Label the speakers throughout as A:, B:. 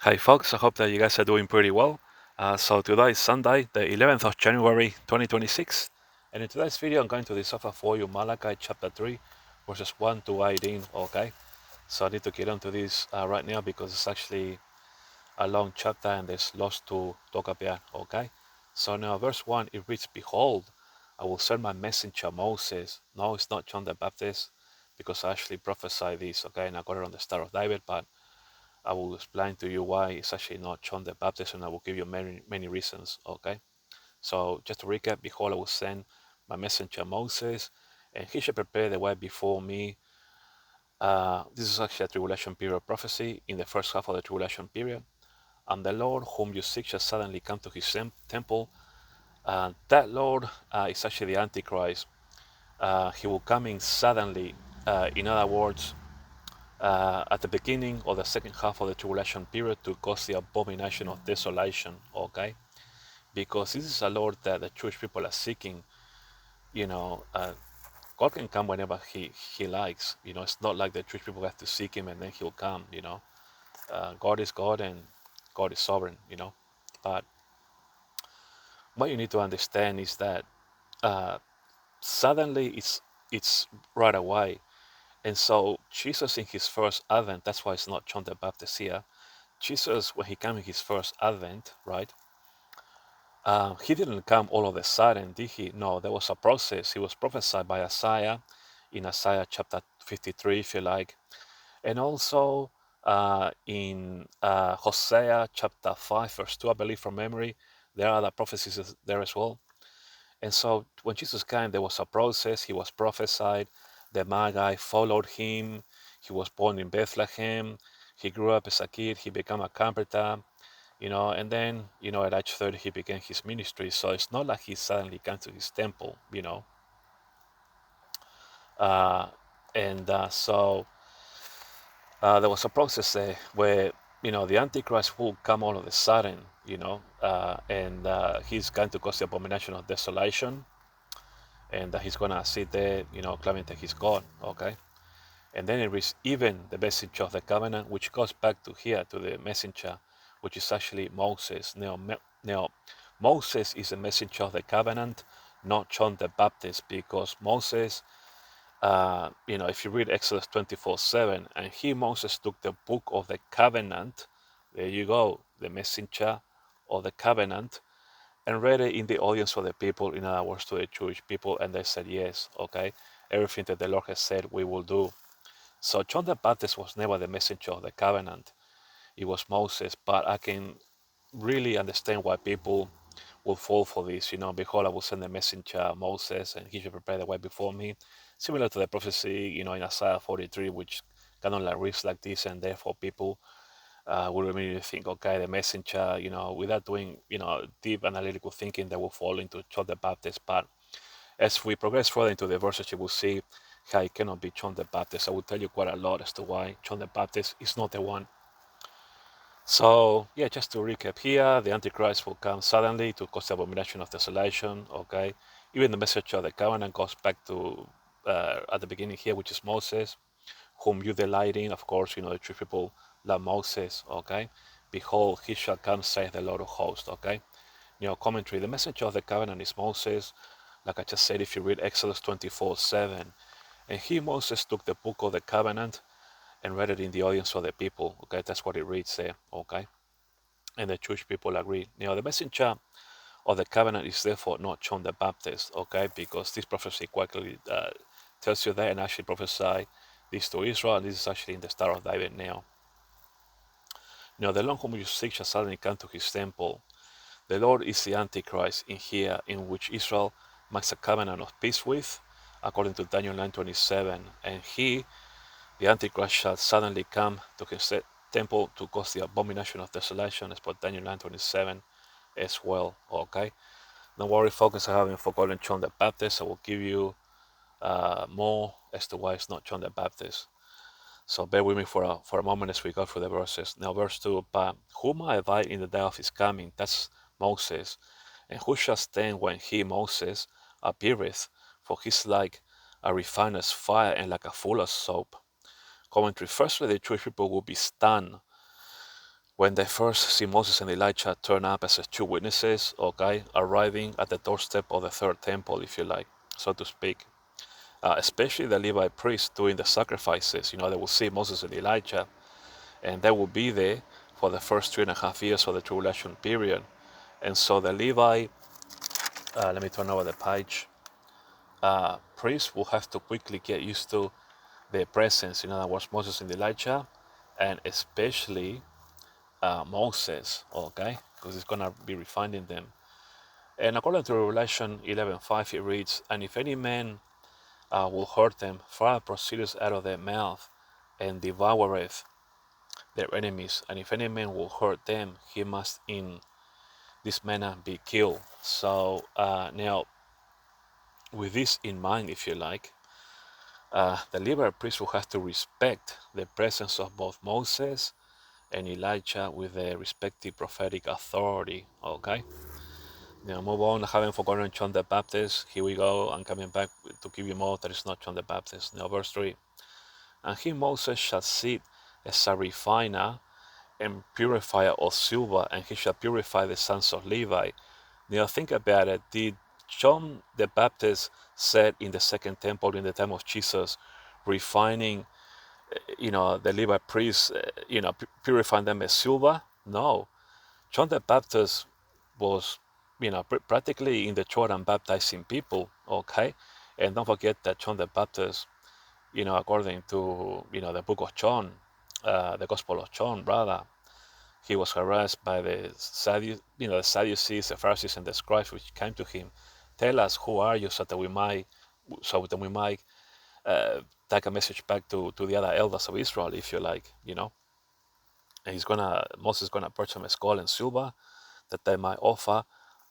A: Hi folks, I hope that you guys are doing pretty well. So today is Sunday, the 11th of January 2026, and in today's video I'm going to decipher for you Malachi chapter 3 verses 1 to 18, okay? So I need to get onto this right now because it's actually a long chapter and there's lots to talk about, okay? So now verse 1, it reads, "Behold, I will send my messenger Moses." No, it's not John the Baptist because I actually prophesied this, okay? And I got it on the Star of David, but I will explain to you why it's actually not John the Baptist, and I will give you many reasons. Okay. So just to recap, behold, I will send my messenger Moses, and he shall prepare the way before me. This is actually a tribulation period prophecy in the first half of the tribulation period. And the Lord whom you seek shall suddenly come to his temple. That Lord is actually the Antichrist. He will come in suddenly. In other words, at the beginning or the second half of the tribulation period to cause the abomination of desolation, okay? Because this is a Lord that the Jewish people are seeking. You know, God can come whenever he likes. You know, it's not like the Jewish people have to seek Him and then He'll come. You know, God is God and God is sovereign. You know, but what you need to understand is that uh, suddenly it's right away. And so Jesus in His first advent, that's why it's not John the Baptist here. Jesus, when he came in his first advent, right? He didn't come all of a sudden, did he? No, there was a process. He was prophesied by Isaiah in Isaiah chapter 53, if you like, and also in Hosea chapter 5, verse 2, I believe from memory. There are other prophecies there as well. And so when Jesus came, there was a process. He was prophesied. The Magi followed him. He was born in Bethlehem. He grew up as a kid. He became a carpenter, and then, at age 30, he began his ministry. So it's not like he suddenly came to his temple. Uh, and so there was a process there where, the Antichrist will come all of a sudden, and he's going to cause the abomination of desolation, and he's going to sit there, claiming that he's God, okay? And then it is even the messenger of the covenant, which goes back to here, to the messenger, which is actually Moses. Now Moses is the messenger of the covenant, not John the Baptist, because Moses, if you read Exodus 24:7, and Moses, took the book of the covenant, there you go, the messenger of the covenant, and read it in the audience of the people, in other words, to the Jewish people, and they said, yes, okay, everything that the Lord has said, we will do. So John the Baptist was never the messenger of the covenant. It was Moses, but I can really understand why people will fall for this. Behold, I will send the messenger Moses, and he shall prepare the way before me. Similar to the prophecy, in Isaiah 43, which kind of like reads like this, and therefore people will immediately think, okay, the messenger, without doing, deep analytical thinking, they will fall into John the Baptist. But as we progress further into the verses, you will see how it cannot be John the Baptist. I will tell you quite a lot as to why John the Baptist is not the one. So, yeah, just to recap here, the Antichrist will come suddenly to cause the abomination of desolation, okay? Even the message of the covenant goes back to at the beginning here, which is Moses, whom you delight in. Of course, the Jewish people love Moses, okay? Behold, he shall come, saith the Lord of hosts, okay? Commentary. The message of the covenant is Moses. Like I just said, if you read Exodus 24:7, and Moses, took the book of the covenant and read it in the audience of the people. Okay, that's what it reads there. Okay, and the Jewish people agree. The messenger of the covenant is therefore not John the Baptist. Okay, because this prophecy quickly tells you that and actually prophesy this to Israel. And this is actually in the Star of David now. The Lord whom you seek shall suddenly come to his temple. The Lord is the Antichrist in here, in which Israel makes a covenant of peace with, according to Daniel 9:27, and the Antichrist, shall suddenly come to his temple to cause the abomination of desolation, as per Daniel 9:27 as well. Okay, don't worry, focus. I haven't forgotten John the Baptist. I will give you more as to why it's not John the Baptist. So bear with me for a moment as we go through the verses. Now, verse 2, but whom I abide in the day of his coming, that's Moses, and who shall stand when he, Moses, appeareth? For he is like a refiner's fire and like a fuller's soap. Commentary. Firstly, the Jewish people will be stunned when they first see Moses and Elijah turn up as two witnesses, okay, arriving at the doorstep of the third temple, if you like, so to speak. Especially the Levite priests doing the sacrifices, they will see Moses and Elijah, and they will be there for the first 3.5 years of the tribulation period. And so the Levite, let me turn over the page, priests will have to quickly get used to their presence. In other words, Moses and Elijah, and especially Moses, okay, because it's going to be refining them. And according to Revelation 11:5, it reads, "And if any man will hurt them, fire proceedeth out of their mouth, and devoureth their enemies. And if any man will hurt them, he must in this manner be killed." So now, with this in mind, if you like, the Levite priest will have to respect the presence of both Moses and Elijah with their respective prophetic authority. Okay. Now move on. I haven't forgotten John the Baptist. Here we go. I'm coming back to give you more that is not John the Baptist. Now verse 3. "And he Moses shall sit as a refiner and purifier of silver, and he shall purify the sons of Levi." Now think about it. Did John the Baptist said in the second temple in the time of Jesus, refining, the Levi priests, purifying them as silver? No. John the Baptist was, practically in the Jordan baptizing people, okay? And don't forget that John the Baptist, according to, the book of John, the Gospel of John, rather, he was harassed by the Sadducees, the Pharisees, and the scribes, which came to him. "Tell us, who are you, so that we might take a message back to the other elders of Israel, if you like, And Moses is gonna purchase them as gold and silver, that they might offer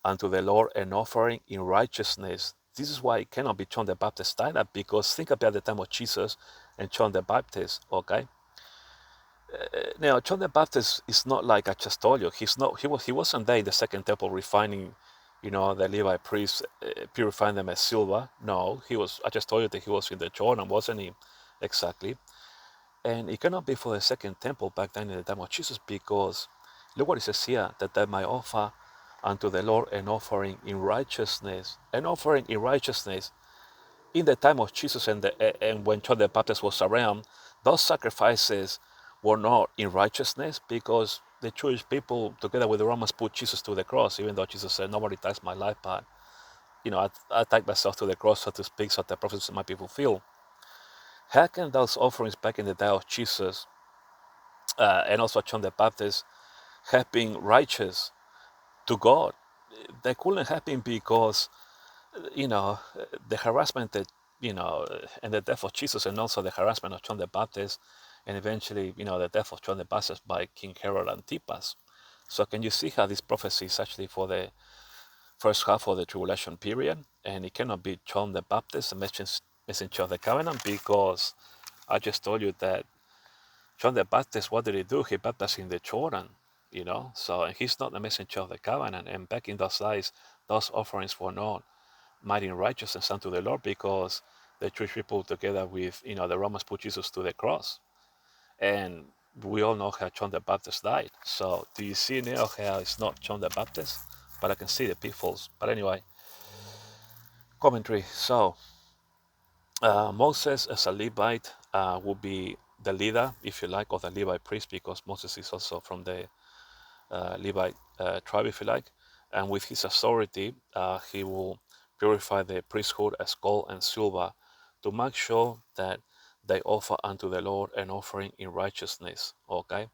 A: unto the Lord an offering in righteousness." This is why it cannot be John the Baptist either, because think about the time of Jesus and John the Baptist, okay? Now, John the Baptist is not like I just told you. He wasn't there in the second temple refining, the Levi priests, purifying them as silver. No, he was. I just told you that he was in the Jordan, wasn't he? Exactly. And it cannot be for the second temple back then in the time of Jesus, because look what it says here, that they might offer unto the Lord an offering in righteousness. An offering in righteousness. In the time of Jesus and when John the Baptist was around, those sacrifices were not in righteousness, because the Jewish people, together with the Romans, put Jesus to the cross, even though Jesus said, "Nobody takes my life, but I take myself to the cross, so to speak, so that the prophecies might be fulfilled." How can those offerings back in the day of Jesus and also John the Baptist have been righteous to God? They couldn't have been, because the harassment that, and the death of Jesus, and also the harassment of John the Baptist, and eventually, the death of John the Baptist by King Herod Antipas. So can you see how this prophecy is actually for the first half of the tribulation period? And it cannot be John the Baptist, the messenger of the covenant, because I just told you that John the Baptist, what did he do? He baptized in the Jordan, so he's not the messenger of the covenant. And back in those days, those offerings were not mighty in righteousness unto the Lord, because the Jewish people, together with the Romans, put Jesus to the cross. And we all know how John the Baptist died. So do you see now how it's not John the Baptist? But I can see the pitfalls. But anyway, commentary. So Moses as a Levite will be the leader, if you like, of the Levite priest, because Moses is also from the Levite tribe, if you like. And with his authority, he will purify the priesthood as gold and silver, to make sure that they offer unto the Lord an offering in righteousness. Okay?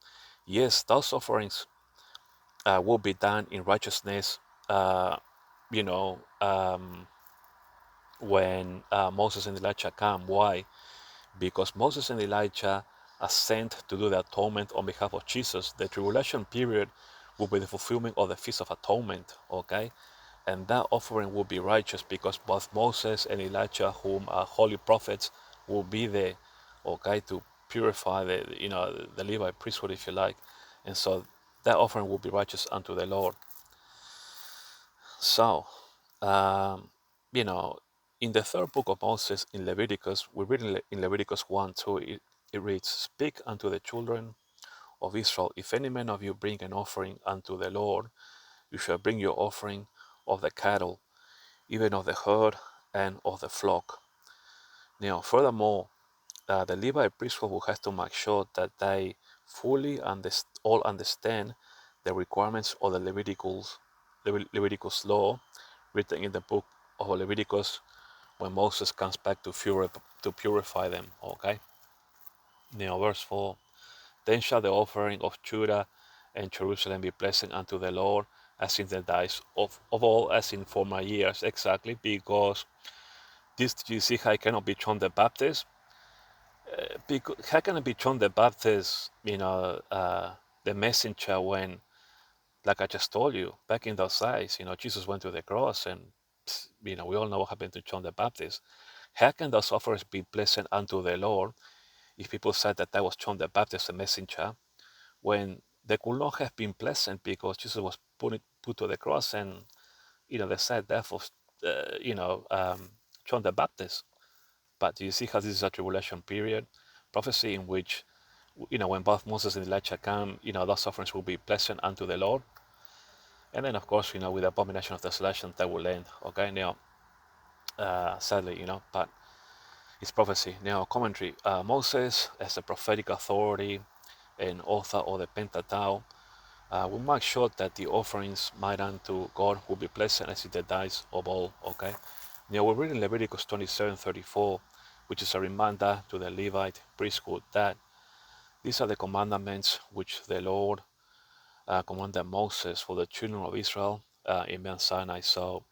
A: Yes, those offerings will be done in righteousness, you know, um, when Moses and Elijah come. Why? Because Moses and Elijah are sent to do the atonement on behalf of Jesus. The tribulation period will be the fulfillment of the Feast of Atonement, okay? And that offering will be righteous, because both Moses and Elijah, whom are holy prophets, will be there, okay, to purify the Levite priesthood, if you like. And so that offering will be righteous unto the Lord. So, um, you know, in the third book of Moses, in Leviticus, we read in Leviticus 1:2, it reads, "Speak unto the children of Israel, if any man of you bring an offering unto the Lord, you shall bring your offering of the cattle, even of the herd and of the flock. Now, furthermore, the Levite priesthood will have to make sure that they fully all understand the requirements of the Leviticus law written in the book of Leviticus when Moses comes back to purify them. Okay. Now, verse 4. Then shall the offering of Judah and Jerusalem be pleasant unto the Lord, as in the days of all, as in former years. Exactly, because this, you see how it cannot be John the Baptist. Because how can it be John the Baptist, the messenger, when, like I just told you, back in those days, Jesus went to the cross, and we all know what happened to John the Baptist. How can those offerings be pleasant unto the Lord if people said that that was John the Baptist, the messenger, when they could not have been pleasant because Jesus was put to the cross, and the sad death of John the Baptist. But you see how this is a tribulation period prophecy in which when both Moses and Elijah come, those offerings will be pleasant unto the Lord. And then, of course, with the abomination of desolation, that will end. Okay, now, sadly, but it's prophecy. Now, commentary. Moses, as a prophetic authority and author of the Pentateuch, will make sure that the offerings made unto God will be pleasant as in the days of old. Okay. Now, we're reading Leviticus 27:34, which is a reminder to the Levite priesthood that these are the commandments which the Lord commanded Moses for the children of Israel in Mount Sinai. So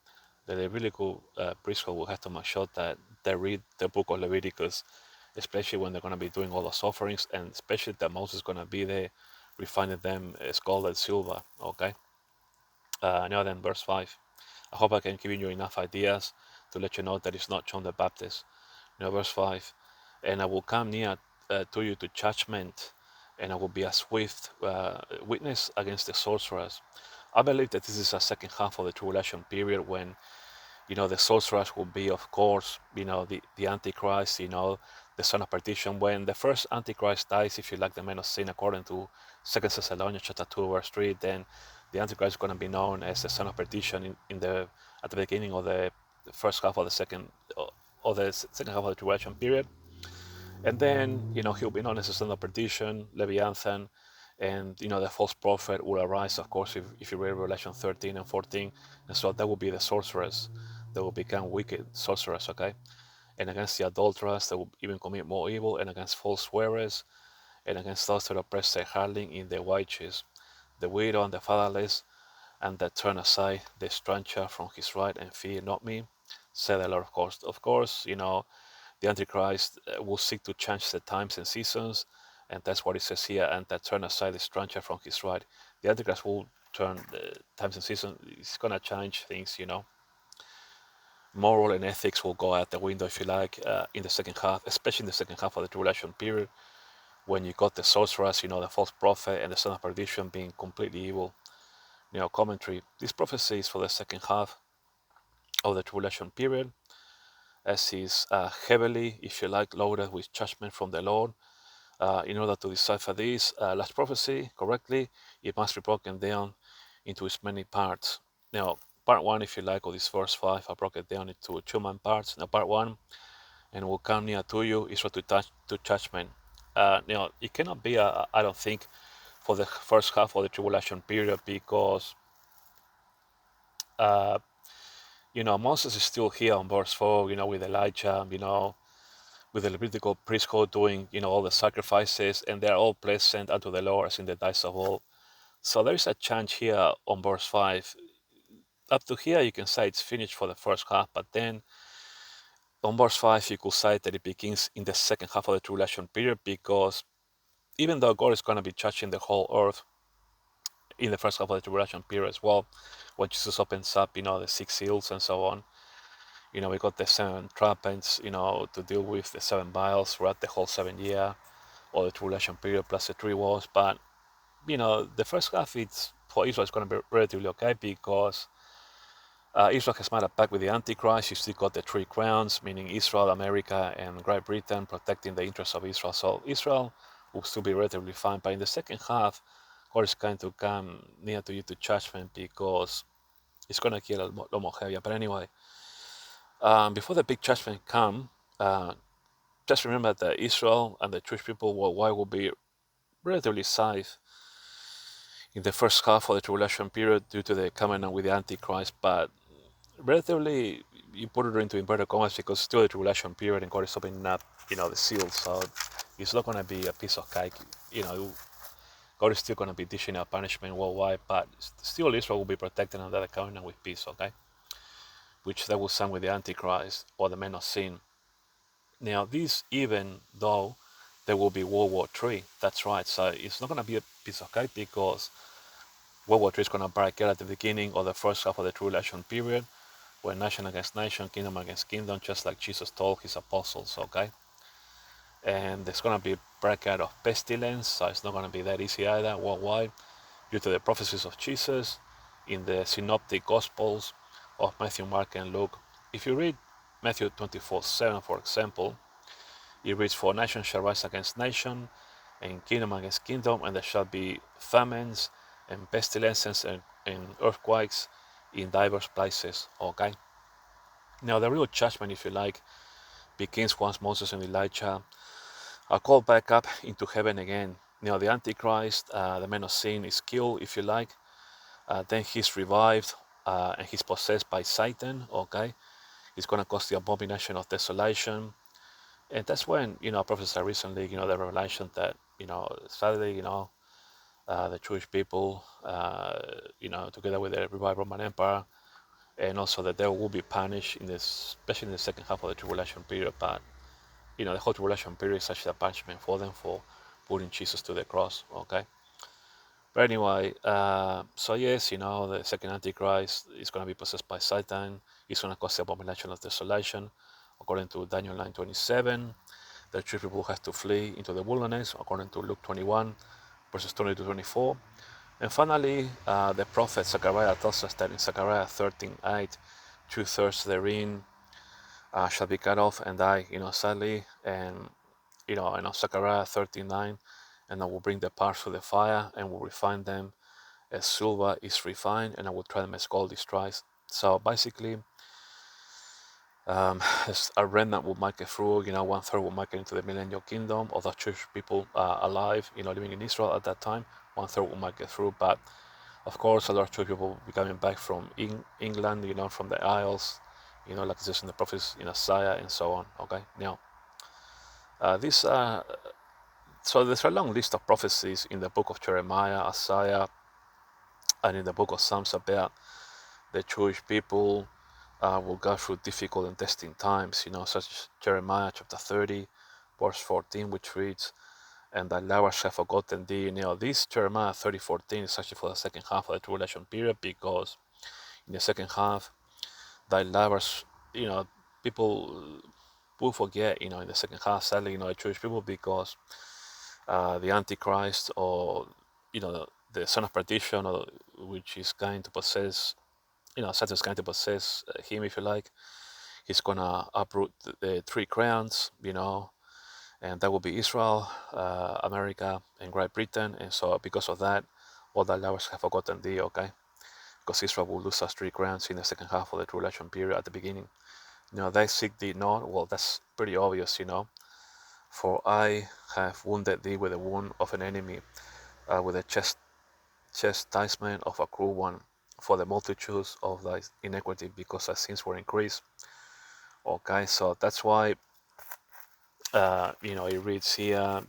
A: the Levitical priesthood will have to make sure that they read the book of Leviticus, especially when they're going to be doing all those offerings, and especially that Moses is going to be there refining them as gold and silver. Okay. Now then, verse 5. I hope I can give you enough ideas to let you know that it's not John the Baptist. Verse 5. And I will come near to you to judgment, and I will be a swift witness against the sorcerers. I believe that this is a second half of the tribulation period when the sorcerers will be, of course, the Antichrist, the son of perdition. When the first Antichrist dies, if you like, the man of sin, according to 2 Thessalonians chapter 2, verse 3, then the Antichrist is going to be known as the son of perdition at the beginning of the first half of the second half of the tribulation period. And then, he'll be known as the son of perdition, Leviathan, and, the false prophet will arise, of course, if you read Revelation 13 and 14. And so that will be the sorcerers. They will become wicked sorcerers, okay? And against the adulterers, they will even commit more evil, and against false swearers, and against those that oppress their hardling in their wages, the widow and the fatherless, and that turn aside the stranger from his right and fear not me, said the Lord. Of course, the Antichrist will seek to change the times and seasons, and that's what it says here, and that turn aside the stranger from his right. The Antichrist will turn the times and seasons, it's going to change things, Moral and ethics will go out the window, if you like, in the second half, especially in the second half of the tribulation period, when you got the sorcerers, the false prophet, and the son of perdition being completely evil. Commentary. This prophecy is for the second half of the tribulation period, as is heavily, if you like, loaded with judgment from the Lord. In order to decipher this last prophecy correctly, it must be broken down into its many parts. Now, part one, if you like, of this verse 5, I broke it down into two main parts. Now, part one, and will come near to you, is to judgment. It cannot be, I don't think, for the first half of the tribulation period because, uh, Moses is still here on verse 4, with Elijah, with the Levitical priesthood doing, all the sacrifices, and they're all pleasant unto the Lord as in the days of old. So there is a change here on verse 5. Up to here, you can say it's finished for the first half, but then on verse 5, you could say that it begins in the second half of the tribulation period because even though God is going to be judging the whole earth in the first half of the tribulation period as well, when Jesus opens up, the six seals and so on, we got the seven trumpets, to deal with the seven vials throughout the whole 7 year or the tribulation period plus the three wars. But, the first half, it's for Israel is going to be relatively okay because Israel has made a pact with the Antichrist. You still got the three crowns, meaning Israel, America, and Great Britain, protecting the interests of Israel. So Israel will still be relatively fine. But in the second half, God is going to come near to you to judgment because it's going to get a lot more heavier. But anyway, before the big judgment come, uh, just remember that Israel and the Jewish people worldwide will be relatively safe in the first half of the tribulation period due to the covenant with the Antichrist. But relatively, you put it into inverted commas because still the tribulation period and God is opening up, the seal. So it's not going to be a piece of cake. You know, God is still going to be dishing out punishment worldwide, but still Israel will be protected under the covenant with peace, okay? Which they will sign with the Antichrist or the men of sin. Now, this even though there will be World War III, that's right. So it's not going to be a piece of cake because World War III is going to break out at the beginning of the first half of the tribulation period, where nation against nation, kingdom against kingdom, just like Jesus told his apostles, okay? And there's going to be a breakout of pestilence, so it's not going to be that easy either worldwide due to the prophecies of Jesus in the synoptic gospels of Matthew, Mark, and Luke. If you read Matthew 24:7, for example, it reads, "For nation shall rise against nation, and kingdom against kingdom, and there shall be famines and pestilences and earthquakes in diverse places." Okay? Now, the real judgment, if you like, begins once Moses and Elijah are called back up into heaven again. Now, the Antichrist, the man of sin, is killed, if you like. Then he's revived and he's possessed by Satan. Okay? He's going to cause the abomination of desolation. And that's when, I prophesied recently, the revelation that, sadly, the Jewish people, together with the revived Roman Empire, and also that they will be punished in this, especially in the second half of the tribulation period. But the whole tribulation period is actually a punishment for them for putting Jesus to the cross. Okay. But anyway, so yes, the second Antichrist is going to be possessed by Satan. He's going to cause the abomination of desolation, according to Daniel 9:27. The Jewish people have to flee into the wilderness, according to Luke 21, verses 20 to 24. And finally, the prophet Zechariah tells us that in Zechariah 13:8, two-thirds therein shall be cut off and die, sadly. And, Zechariah 13:9, and I will bring the parts to the fire and will refine them as silver is refined, and I will try them as gold is tried. So basically, a remnant will make it through, one third will make it into the millennial kingdom, of the Jewish people alive, living in Israel at that time, one third will make it through. But of course, a lot of Jewish people will be coming back from England, from the Isles, like it says in the prophets in Isaiah and so on. Okay, now, this so there's a long list of prophecies in the book of Jeremiah, Isaiah, and in the book of Psalms about the Jewish people will go through difficult and testing times, such as Jeremiah chapter 30, verse 14, which reads, "And thy lovers have forgotten thee." Now, this Jeremiah 30:14 is actually for the second half of the tribulation period, because in the second half, thy lovers, people will forget, in the second half, sadly, the Jewish people, because the Antichrist, or, the son of perdition, or, which is going to possess, Satan's going to possess him, if you like. He's gonna uproot the three crowns, and that will be Israel, America, and Great Britain. And so, because of that, all the lovers have forgotten thee. Okay, because Israel will lose us three crowns in the second half of the tribulation period. At the beginning, they seek thee not. Well, that's pretty obvious, For I have wounded thee with the wound of an enemy, with a chastisement of a cruel one, for the multitudes of thy iniquity, because thy sins were increased. Okay, so that's why, it reads here,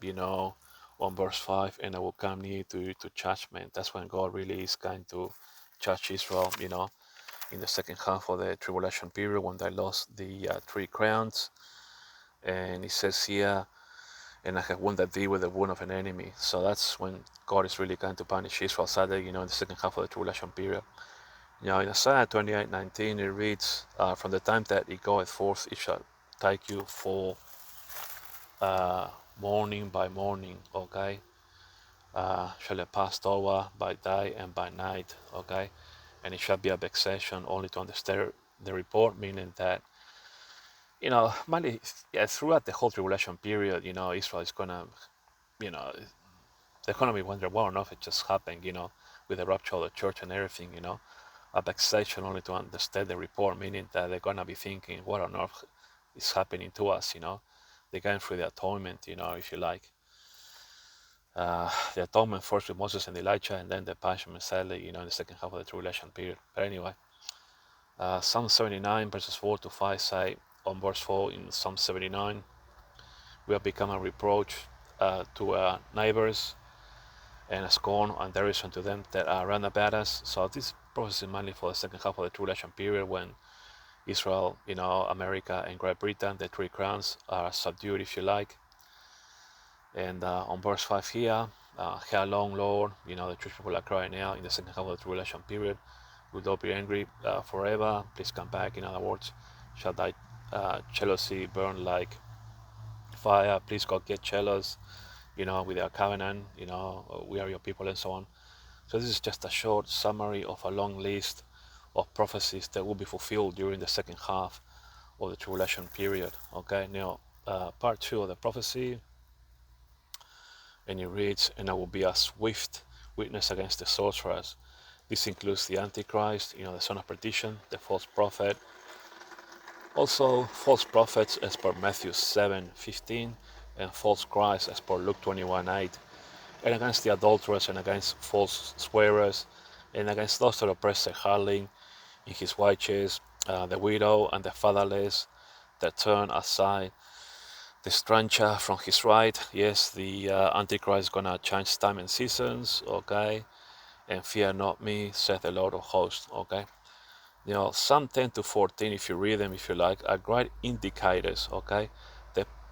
A: on verse 5, "And I will come near to you to judgment." That's when God really is going to judge Israel, in the second half of the tribulation period, when they lost the three crowns. And it says here, "And I have wounded thee with the wound of an enemy." So that's when God is really going to punish Israel, sadly, in the second half of the tribulation period. In Isaiah 28:19, it reads, "From the time that it goeth forth, it shall take you for morning by morning." Okay, shall it pass over by day and by night. Okay, and it shall be a vexation only to understand the report, meaning that, mainly, yeah, throughout the whole tribulation period, Israel is gonna you know, the economy wonder well enough it just happened, with the rapture of the church and everything, a vexation only to understand the report, meaning that they're gonna be thinking, what on earth is happening to us, They're going through the atonement, if you like. The atonement first with Moses and Elijah, and then the punishment, sadly, in the second half of the tribulation period. But anyway, Psalm 79, verses 4 to 5 say, on verse 4 in Psalm 79, we have become a reproach to our neighbors and a scorn and derision to them that are round about us. So this process is mainly for the second half of the tribulation period when Israel, America and Great Britain, the three crowns, are subdued, if you like. And on verse 5 here, how long, Lord? The Jewish people are crying out in the second half of the tribulation period. Will thou be angry forever? Please come back. In other words, shall thy jealousy burn like fire? Please, God, get jealous, with our covenant, we are your people and so on. So this is just a short summary of a long list of prophecies that will be fulfilled during the second half of the tribulation period. Okay, now part 2 of the prophecy, and it reads, and I will be a swift witness against the sorcerers. This includes the Antichrist, the son of perdition, the false prophet. Also, false prophets as per Matthew 7:15, and false Christ as per Luke 21:8, and against the adulterers and against false swearers, and against those that oppress the hireling in his wages, the widow and the fatherless, that turn aside the stranger from his right. Yes, the Antichrist is gonna change time and seasons, okay? And fear not me, saith the Lord of hosts, okay? Psalm 10 to 14, if you read them, if you like, are great indicators, okay?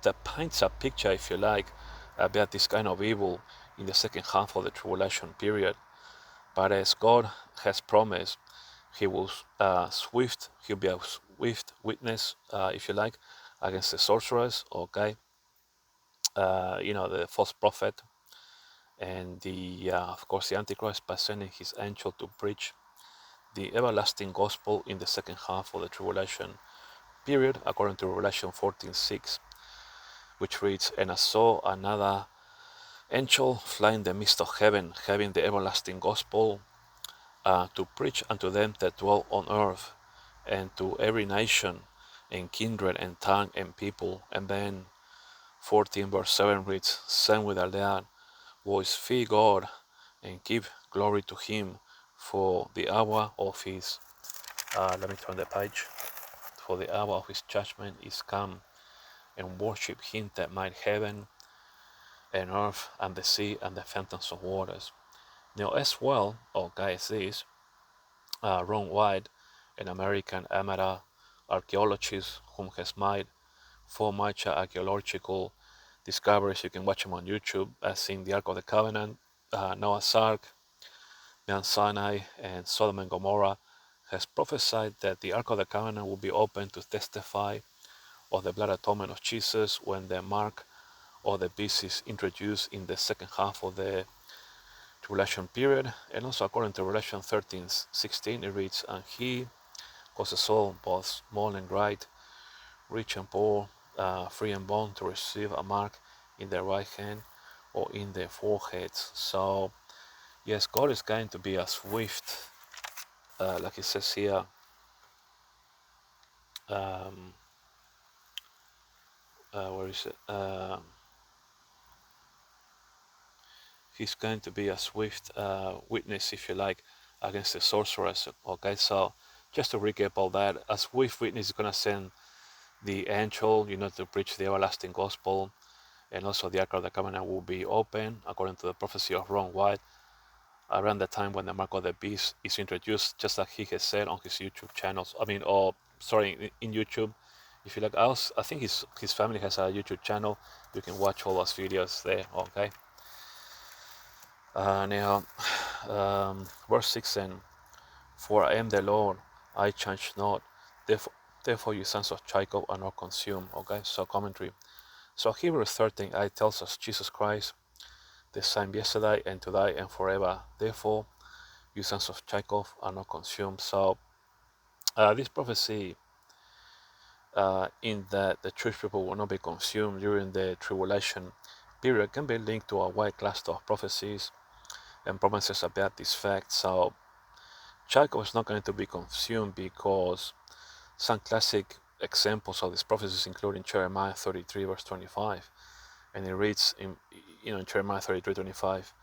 A: That paints a picture, if you like, about this kind of evil in the second half of the tribulation period. But as God has promised, He will He'll be a swift witness, if you like, against the sorcerers, okay? The false prophet, and of course, the Antichrist, by sending his angel to preach the everlasting gospel in the second half of the tribulation period, according to Revelation 14:6, which reads, and I saw another angel fly in the midst of heaven, having the everlasting gospel to preach unto them that dwell on earth, and to every nation and kindred and tongue and people. And then 14 verse 7 reads, saying with a loud voice, fear God and give glory to him, for the hour of his, let me turn the page, for the hour of his judgment is come, and worship him that made heaven and earth and the sea and the fountains of waters. Now as well, guys, this Ron White, an American amateur archaeologist whom has made 4 major archaeological discoveries. You can watch them on YouTube, as in the Ark of the Covenant, Noah's Ark, Mount Sinai, and Sodom and Gomorrah, has prophesied that the Ark of the Covenant will be open to testify of the blood atonement of Jesus when the mark of the beast is introduced in the second half of the tribulation period. And also according to Revelation 13:16, it reads, and he causes all, both small and great, rich and poor, free and bond, to receive a mark in their right hand or in their foreheads. So yes, God is going to be a swift, like it says here, um, where is it? He's going to be a swift witness, if you like, against the sorcerers. Okay, so just to recap all that, a swift witness is going to send the angel, to preach the everlasting gospel, and also the Ark of the Covenant will be open, according to the prophecy of Ron White, around the time when the mark of the beast is introduced, just like he has said on his YouTube channels. I mean, or sorry, in YouTube. If you like, I think his family has a YouTube channel. You can watch all those videos there. Okay. Now, verse 6 and, for I am the Lord, I change not. Therefore, you sons of Jacob are not consumed. Okay, so commentary. So Hebrews 13:8 tells us Jesus Christ, the same yesterday and today and forever. Therefore, you sons of Jacob are not consumed. So this prophecy, in that the Jewish people will not be consumed during the tribulation period can be linked to a wide cluster of prophecies and promises about this fact. So Jacob is not going to be consumed because some classic examples of these prophecies include in Jeremiah 33 verse 25, and it reads in Jeremiah 33:25,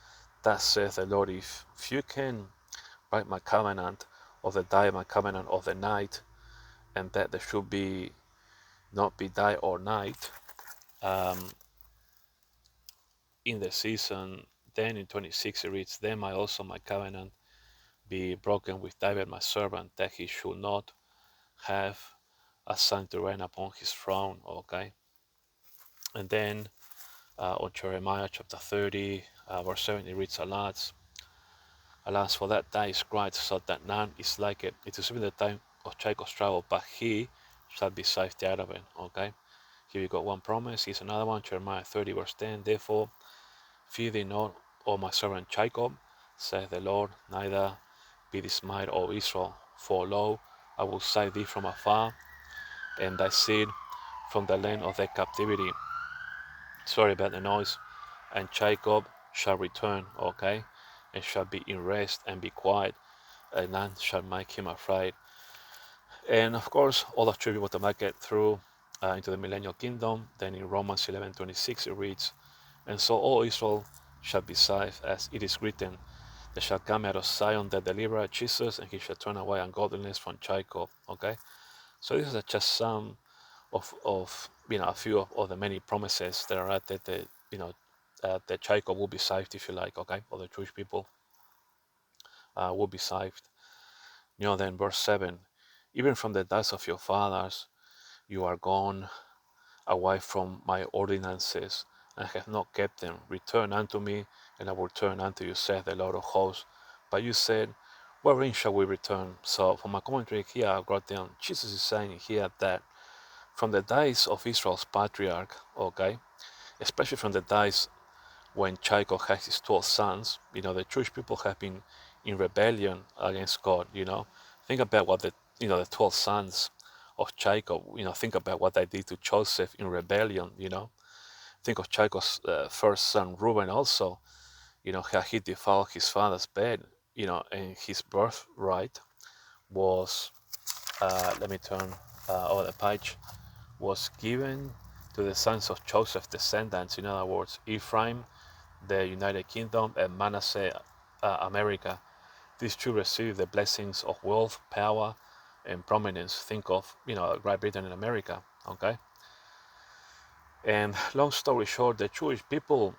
A: "Thus saith the Lord, if you can write my covenant of the day, my covenant of the night, and that there should be not be day or night um, in the season." Then in 26 it reads, "Then I also my covenant be broken with David my servant, that he should not have a son to reign upon his throne." Okay, and then on Jeremiah chapter 30, verse 7, it reads, Alas, for that day is cried, so that none is like it. It is even the time of Jacob's trouble, but he shall be saved out of it." Okay, here you got one promise. Here's another one, Jeremiah 30, verse 10. "Therefore, fear thee not, O my servant Jacob, saith the Lord, neither be dismayed, O Israel. For lo, I will save thee from afar, and thy seed from the land of their captivity." Sorry about the noise. "And Jacob shall return," okay, "and shall be in rest and be quiet, and none shall make him afraid." And of course, all the three people to make it through into the millennial kingdom. Then in Romans 11:26 it reads, "And so all Israel shall be saved, as it is written, there shall come out of Zion the deliverer Jesus, and he shall turn away ungodliness from Jacob." Okay, so this is just some of a few of the many promises that are at that that Jacob will be saved, if you like, okay, or the Jewish people will be saved. Then verse 7, "Even from the days of your fathers you are gone away from my ordinances, and have not kept them. Return unto me, and I will turn unto you, saith the Lord of hosts. But you said, wherein shall we return?" So for my commentary here, I wrote down, Jesus is saying here that from the days of Israel's patriarch, okay, especially from the days when Jacob had his 12 sons, the Jewish people have been in rebellion against God. Think about what the 12 sons of Jacob, think about what they did to Joseph in rebellion. Think of Jacob's first son Reuben also, how he defiled his father's bed, and his birthright was, let me turn over the page, was given to the sons of Joseph's descendants. In other words, Ephraim, the United Kingdom, and Manasseh, America. These two received the blessings of wealth, power, and prominence. Think of, Great Britain and America, okay? And long story short, the Jewish people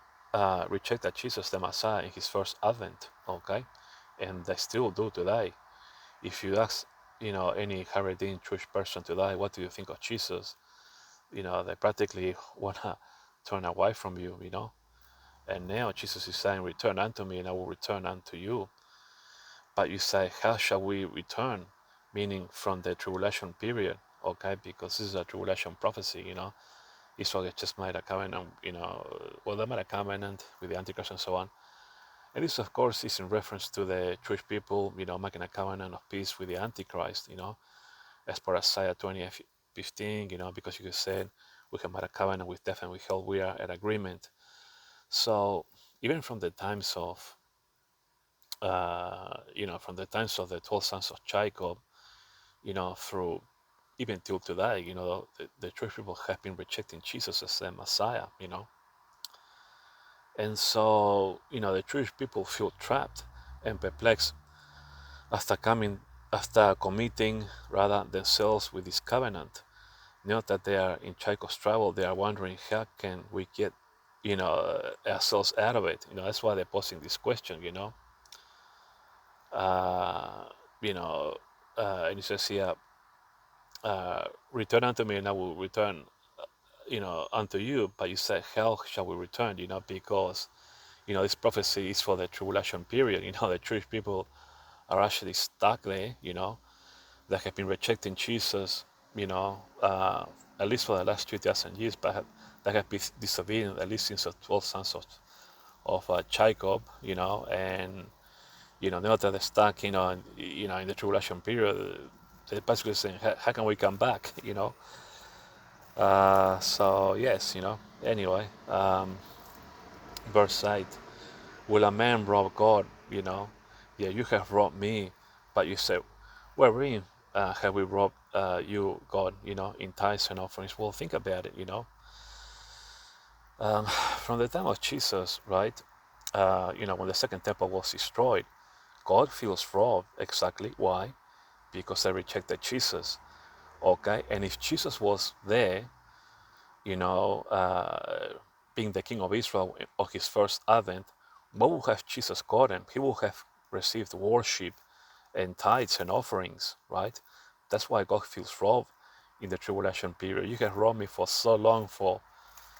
A: rejected Jesus the Messiah in his first advent, okay? And they still do today. If you ask, any Haredim Jewish person today, what do you think of Jesus? They practically want to turn away from you. And now Jesus is saying, return unto me, and I will return unto you. But you say, how shall we return? Meaning from the tribulation period, okay? Because this is a tribulation prophecy. Israel just made a covenant, well, they made a covenant with the Antichrist and so on. And this, of course, is in reference to the Jewish people, making a covenant of peace with the Antichrist, as per Isaiah 20:15, because you said, we have made a covenant with death and with hell, we are at agreement. So even from the times of, from the times of the 12 sons of Jacob, through even till today, the Jewish people have been rejecting Jesus as the Messiah. And so, the Jewish people feel trapped and perplexed after committing rather themselves with this covenant. Not that they are in Jacob's trouble, they are wondering how can we get, ourselves out of it. That's why they're posing this question. Uh, you know, and it says here, return unto me and I will return, unto you. But you say, how shall we return? Because, this prophecy is for the tribulation period. The Jewish people are actually stuck there, that have been rejecting Jesus, at least for the last 2,000 years, but that have been disobedient at least since the 12 sons of Jacob, and now that they're stuck, in the tribulation period, they're basically saying, how can we come back, so yes, anyway, Verse 8, will a man rob God? Yeah, you have robbed me, but you say, wherein have we robbed you, God, in tithes and offerings? Well, think about it. From the time of Jesus, right, when the second temple was destroyed, God feels robbed. Exactly. Why? Because they rejected Jesus. Okay, and if Jesus was there, you know, being the King of Israel on his first advent, what would have Jesus gotten? He would have received worship and tithes and offerings, right? That's why God feels robbed in the tribulation period. You have robbed me for so long, for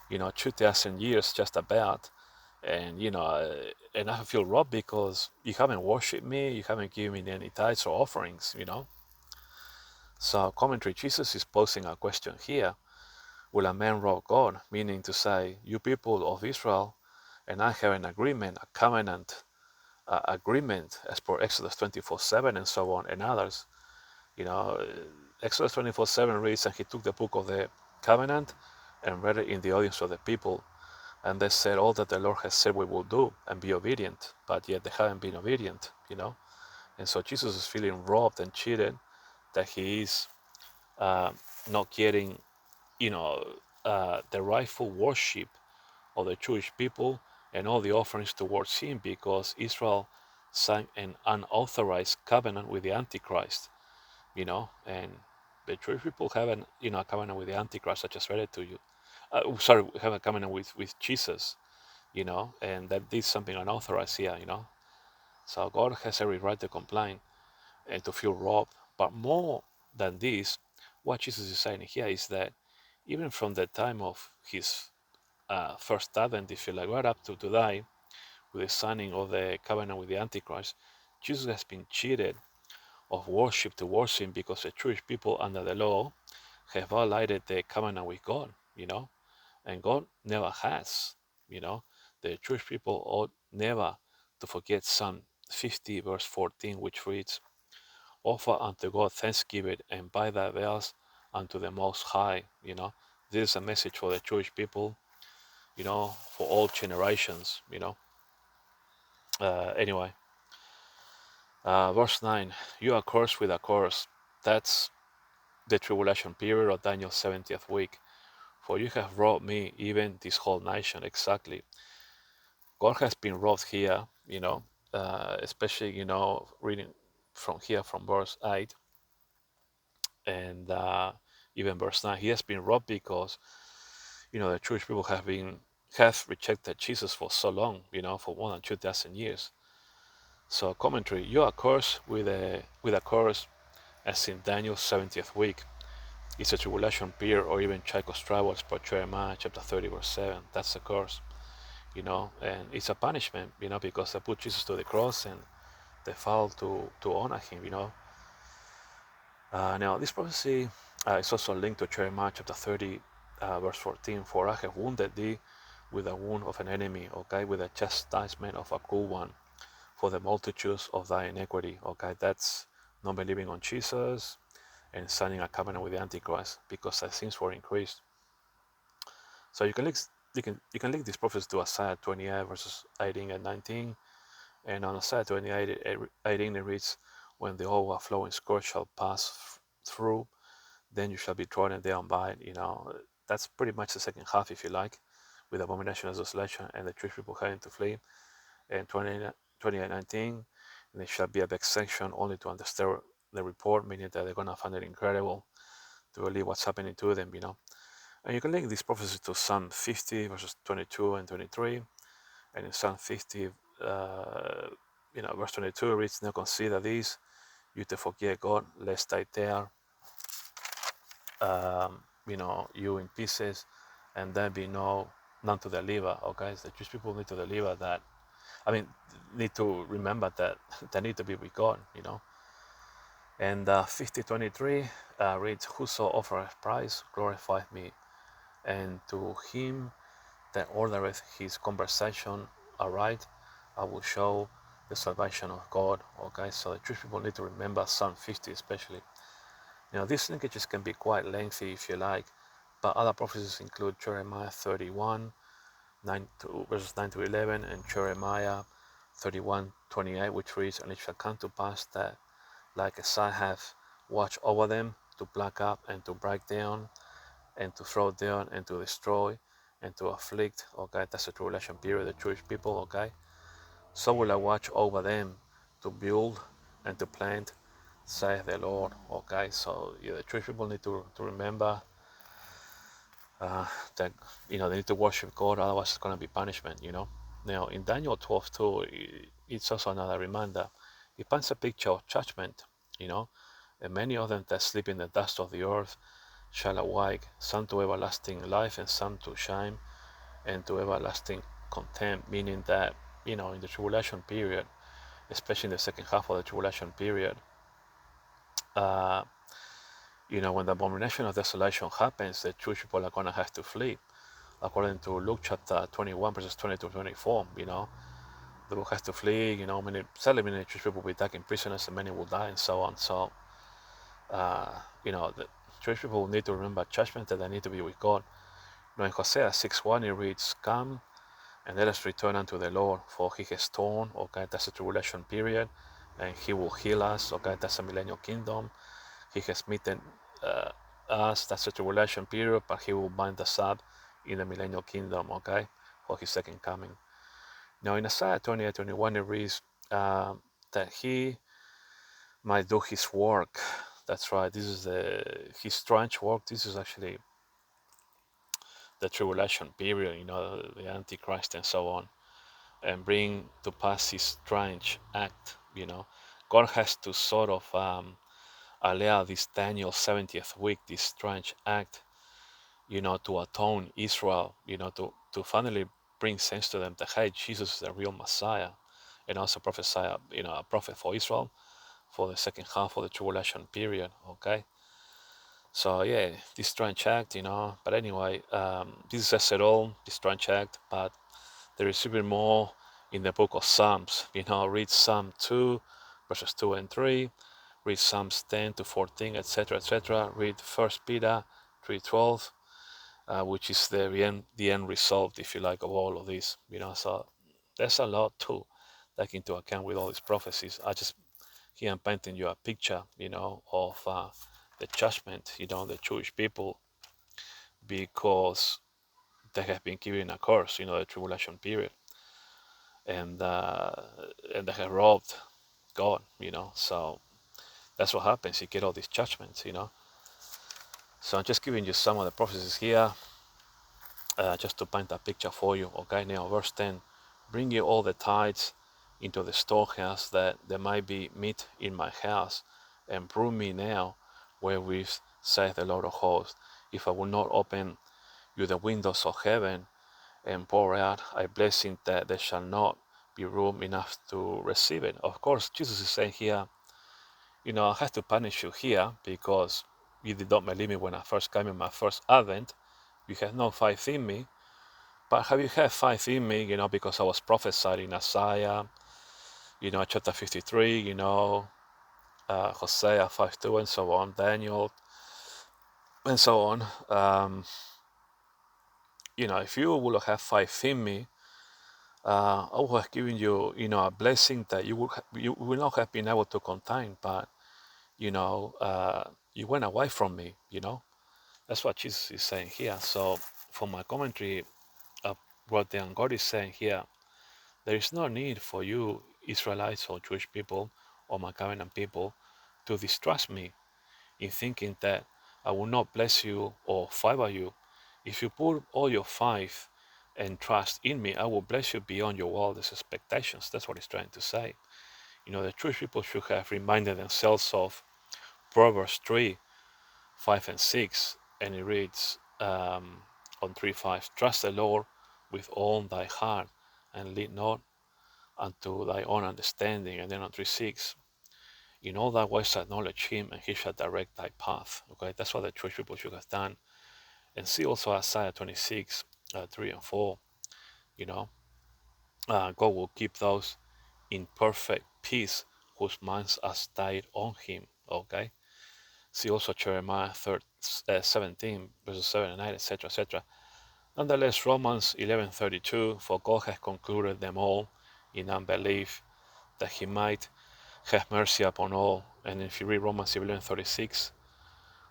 A: 2,000 years just about, and and I feel robbed because you haven't worshipped me, you haven't given me any tithes or offerings. So commentary, Jesus is posing a question here. Will a man rob God? Meaning to say, you people of Israel and I have an agreement, a covenant agreement, as per Exodus 24:7 and so on, and others. You know, Exodus 24:7 reads, and he took the book of the covenant and read it in the audience of the people. And they said, all that the Lord has said we will do and be obedient, but yet they haven't been obedient. And so Jesus is feeling robbed and cheated that he is uh, not getting, the rightful worship of the Jewish people and all the offerings towards him, because Israel signed an unauthorized covenant with the Antichrist. And the Jewish people have a covenant with the Antichrist, such as read it to you. Sorry, we have a covenant with Jesus, and that did something unauthorized here. So God has every right to complain and to feel robbed. But more than this, what Jesus is saying here is that even from the time of his first advent, if you like, right up to today, with the signing of the covenant with the Antichrist, Jesus has been cheated of worship towards him because the Jewish people under the law have violated the covenant with God, and God never has, you know. The Jewish people ought never to forget Psalm 50 verse 14, which reads, offer unto God thanksgiving and buy thy vows unto the Most High. This is a message for the Jewish people, for all generations. Anyway, verse 9, you are cursed with a curse. That's the tribulation period of Daniel's 70th week. For you have robbed me, even this whole nation. Exactly. God has been robbed here, especially, reading from here from verse 8 and even verse 9. He has been robbed because, the Jewish people have rejected Jesus for so long, for more than 2,000 years. So commentary, you are cursed with a curse as in Daniel's 70th week. It's a tribulation period, or even Chaikov's travels per Jeremiah chapter 30 verse 7. That's a curse, and it's a punishment, because they put Jesus to the cross and they failed to honor him. Now this prophecy is also linked to Jeremiah chapter 30 verse 14. For I have wounded thee with a wound of an enemy, okay, with a chastisement of a cruel one, for the multitudes of thy iniquity. Okay, that's not believing on Jesus and signing a covenant with the Antichrist, because thy sins were increased. So you can link this prophecy to Isaiah 28 verses 18 and 19, and on Isaiah 28 18 it reads, when the overflowing scourge shall pass through, then you shall be trodden down by it. That's pretty much the second half, if you like, with abomination and desolation and the Jewish people having to flee. And 28:19, and it shall be a vexation only to understand the report, meaning that they're gonna find it incredible to believe what's happening to them. And you can link this prophecy to Psalm 50 verses 22 and 23. And in Psalm 50, verse 22 reads, now consider this, you to forget God, lest I tear you in pieces, and then be none to deliver. Okay, so the Jewish people need to deliver that. I mean, need to remember that they need to be with God. And 50:23 reads, whoso offereth praise glorifieth me, and to him that ordereth his conversation aright, I will show the salvation of God. Okay, so the Jewish people need to remember Psalm 50 especially. These linkages can be quite lengthy if you like, but other prophecies include Jeremiah 31, verses 9 to 11, and Jeremiah 31:28, which reads, "And it shall come to pass that, like as I have watched over them, to pluck up and to break down and to throw down and to destroy and to afflict," okay, that's the tribulation period, the Jewish people, okay, "so will I watch over them to build and to plant, saith the Lord," okay, so yeah, the Jewish people need to remember uh, that, they need to worship God, otherwise it's going to be punishment, Now, in Daniel 12:2, it's also another reminder. It paints a picture of judgment, you know, and many of them that sleep in the dust of the earth shall awake, some to everlasting life and some to shame and to everlasting contempt, meaning that, in the tribulation period, especially in the second half of the tribulation period, uh, when the abomination of desolation happens, the Jewish people are going to have to flee. According to Luke chapter 21, verses 20 to 24, they will have to flee, sadly many Jewish people will be taken prisoners and many will die and so on. So, the Jewish people will need to remember judgment, that they need to be with God. In Hosea 6:1 it reads, "Come and let us return unto the Lord, for he has torn," okay, that's the tribulation period, "and he will heal us," okay, that's the millennial kingdom. "He has smitten uh, us," that's the tribulation period, "but he will bind us up in the millennial kingdom," okay, for his second coming. Now in Isaiah 28:21 it reads that he might do his work. That's right, this is his strange work. This is actually the tribulation period, the Antichrist and so on, and bring to pass his strange act. God has to sort of allow this Daniel 70th week, this strange act, to atone Israel, to finally bring sense to them that, hey, Jesus is the real Messiah, and also prophesy, a prophet for Israel for the second half of the tribulation period, okay? So yeah, this strange act, but anyway, this says it all, this strange act, but there is even more in the book of Psalms. Read Psalm 2, verses 2 and 3, read Psalms 10 to 14, etc., etc. Read 1 Peter 3:12, which is the end result, if you like, of all of this. So there's a lot to take into account with all these prophecies. I just here I'm painting you a picture, of the judgment, the Jewish people, because they have been given a curse, the tribulation period, and they have robbed God, So that's what happens. You get all these judgments. So I'm just giving you some of the prophecies here, just to paint a picture for you. Okay, now verse 10: "Bring ye all the tithes into the storehouse, that there might be meat in my house, and prove me now, wherewith saith the Lord of hosts, if I will not open you the windows of heaven, and pour out a blessing, that there shall not be room enough to receive it." Of course, Jesus is saying here, I have to punish you here because you did not believe me when I first came in my first advent. You have no faith in me. But have you had faith in me, because I was prophesied in Isaiah, chapter 53, Hosea 5:2 and so on, Daniel, and so on. If you will have faith in me, I would have given you, a blessing that you will not have been able to contain, but, you went away from me, That's what Jesus is saying here. So for my commentary, what the God is saying here, there is no need for you, Israelites or Jewish people or my covenant people, to distrust me in thinking that I will not bless you or favor you. If you put all your faith and trust in me, I will bless you beyond your wildest expectations. That's what he's trying to say. The Jewish people should have reminded themselves of Proverbs 3, 5 and 6, and it reads on 3:5, "Trust the Lord with all thy heart, and lean not unto thy own understanding." And then on 3:6, "In all thy ways acknowledge him, and he shall direct thy path." Okay, that's what the Jewish people should have done. And see also Isaiah 26, 3 and 4. God will keep those in perfect peace whose minds are stayed on him. Okay. See also Jeremiah 17, verses 7 and 8, etc., etc. Nonetheless, Romans 11:32, for God has concluded them all in unbelief, that he might have mercy upon all. And if you read Romans 11:36,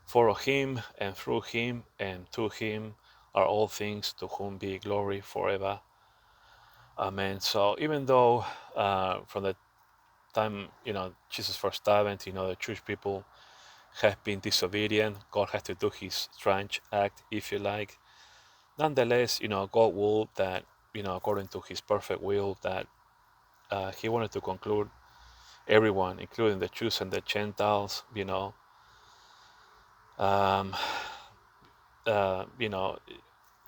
A: for of him and through him and to him are all things, to whom be glory forever. Amen. So even though from the time Jesus first died, the Jewish people have been disobedient, God had to do his strange act, if you like. Nonetheless, God willed that, according to his perfect will, that he wanted to conclude everyone, including the Jews and the Gentiles, um, uh, you know,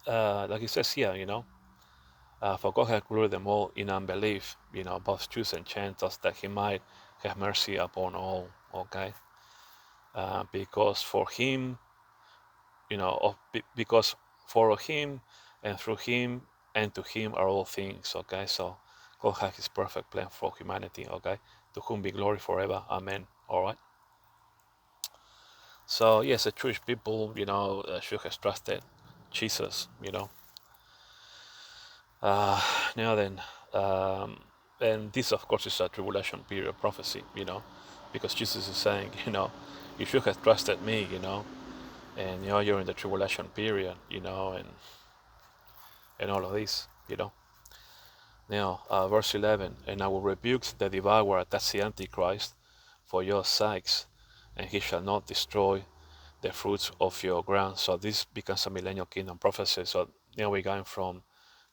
A: like it says here, for God had ruled them all in unbelief, both Jews and Gentiles, that he might have mercy upon all, okay? Because for him, because for him and through him and to him are all things, okay? So God has his perfect plan for humanity, okay? To whom be glory forever, amen, all right? So yes, the Jewish people, should have trusted Jesus, Uh, now then, um, and this of course is a tribulation period prophecy, because Jesus is saying, you should have trusted me, and you're in the tribulation period, and all of this, Now, verse 11, and I will rebuke the devourer, that's the Antichrist, for your sakes, and he shall not destroy the fruits of your ground. So this becomes a millennial kingdom prophecy. So now we're going from